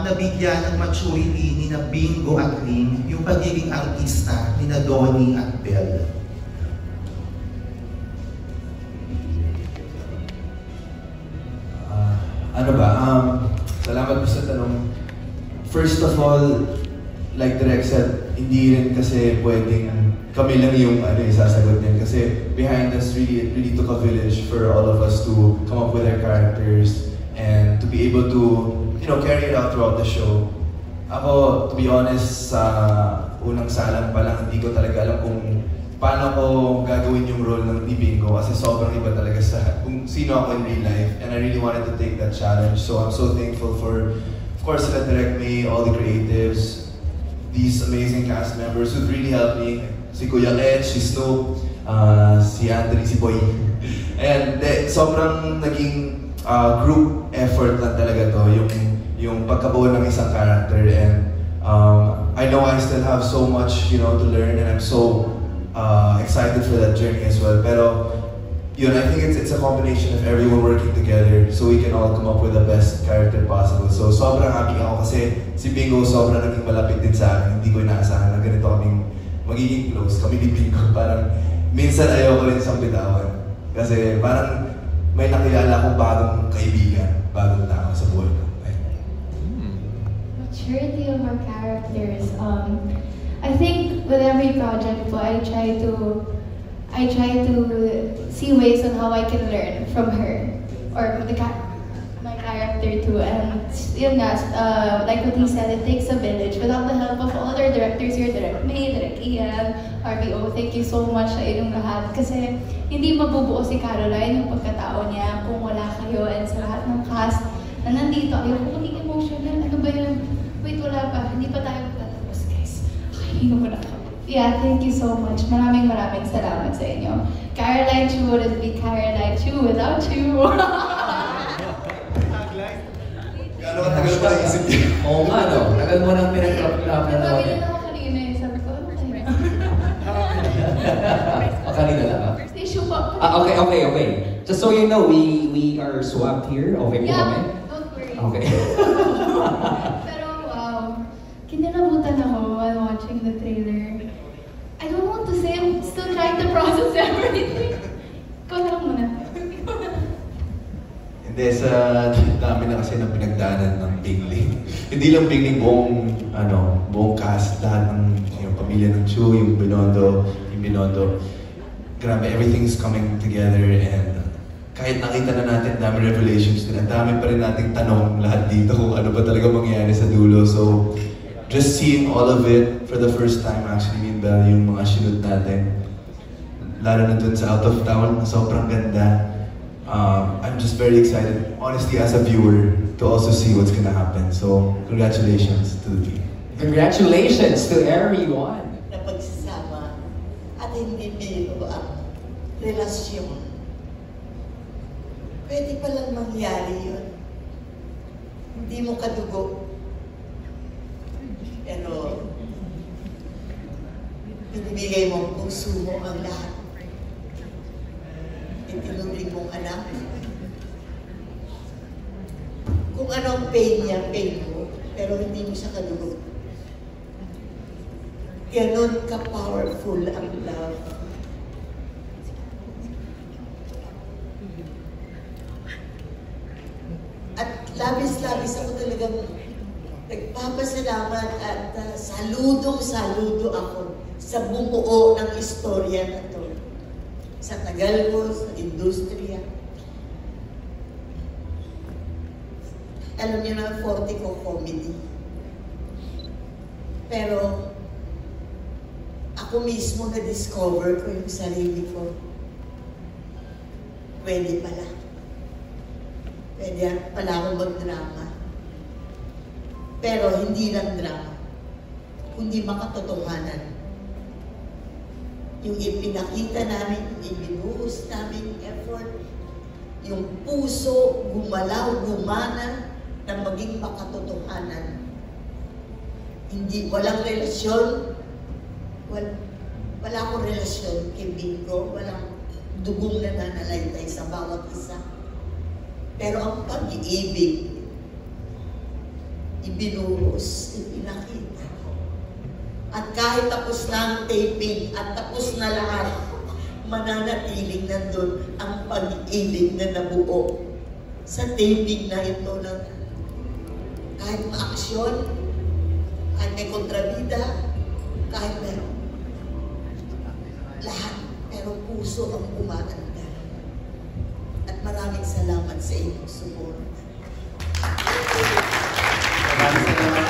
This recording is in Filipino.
nabigyan ng maturity ni na Bingo at Ling yung pagiging artista ni na Donnie at Belle? Salamat po sa tanong. First of all, like Direk said, hindi rin kasi pwedeng kami lang yung sasagot niyan. Kasi behind us, it really took a village for all of us to come up with our characters and to be able to, carry it out throughout the show. Ako, to be honest, sa unang salang pa lang, hindi ko talaga alam kung paano ko gagawin yung role ng Bingo kasi sobrang iba talaga sa kung sino ako in real life, and I really wanted to take that challenge. So I'm so thankful for, of course, sila Direk May, all the creatives, these amazing cast members who've really helped me. Si Kuya Ed, si Snoop, si Anthony, si Boy. And sobrang naging group effort lang talaga to, yung pagkabuo ng isang character. And I know I still have so much, to learn, and I'm so excited for that journey as well. Pero I think it's a combination of everyone working together so we can all come up with the best character possible. So sobrang happy ako kasi si Bingo sobrang naging malapit din sa akin. Hindi ko inaasahan na ganito kaming magiging close. Kami ni Bingo parang minsan ayoko rin siyang bitawan. Kasi parang may nakilala akong bagong kaibigan, bagong tao sa buhay ko. Maturity of our characters. I think with every project po, I try to see ways on how I can learn from her or my character too. And yun nga, like what he said, it takes a village. Without the help of all other directors here, Direk May, Direk Ian, RBO, thank you so much sa inyong lahat. Kasi hindi mabubuo si Caroline yung pagkatao niya kung wala kayo, and sa lahat ng cast na nandito. Ayoko maging emotional. Ano ba yun? Wait, wala pa. Hindi pa tayo tatapos, guys. Okay, hingo ko na ako. Yeah, thank you so much. Maraming salamat sa inyo. Caroline Chu wouldn't be Caroline Chu without you. Gano'n tagal pa naisip niya? Oo nga, no? Tagal mo nang pinag-up-up na naman. Nabagin ako kanina eh. Sabi ko, ano kayo? Kanina lang, ha? Tissue po. Okay. Just so you know, we are swapped here. Okay po kami? Don't worry. Okay. Pero wow, kinalabutan ako while watching the trailer. I don't know what to say. I'm still trying to process everything. Ikaw lang muna. Hindi, sa dami na kasi ng pinagdaanan ng Bingling. Hindi lang Bingling, buong cast, lahat ng yung pamilya ng Chu, yung Binondo. Grabe, everything's coming together, and kahit nakita na natin, dami revelations din, ang dami pa rin nating tanong lahat dito kung ano ba talaga mangyayari sa dulo. So, just seeing all of it for the first time, actually, in Belle, yung mga shoot natin. Lalo na dun sa Out of Town, sobrang ganda. I'm just very excited, honestly, as a viewer, to also see what's gonna happen. So, congratulations to the team. Congratulations to everyone! Na pagsasama at hindi biro ang relasyon. Pwede palang mangyari yun. Hindi mo kadugo. Pero, binibigay mo ang puso mo ang lahat. Itinuring mong anak. Kung ano ang pain niya, pain mo, pero hindi mo siya kadugo. Ganon ka-powerful ang love. At labis-labis ako talagang nagpapasalamat at saludo ako sa bumuo ng istorya na to. Sa tagal ko, sa industriya. Alam niyo na, forte ko comedy. Pero, ako mismo na-discover ko yung sarili ko. Pwede pala. Pwede pala akong mag-drama. Pero hindi lang drama, kundi makatotohanan. Yung ipinakita namin, yung ibinuhos namin effort, yung puso gumalaw, gumana na maging makatotohanan. Hindi, walang relasyon, wala akong relasyon kay Bingo, walang dugong nananalaytay sa bawat isa. Pero ang pag-iibig, ibinuhos, ipinakita. At kahit tapos na ang taping at tapos na lahat, mananatiling nandun ang pag-ibig na nabuo sa taping na ito ng kahit maaksyon, kahit may kontrabida, kahit may lahat, pero puso ang umaanda. At maraming salamat sa inyong suporta. Maraming salamat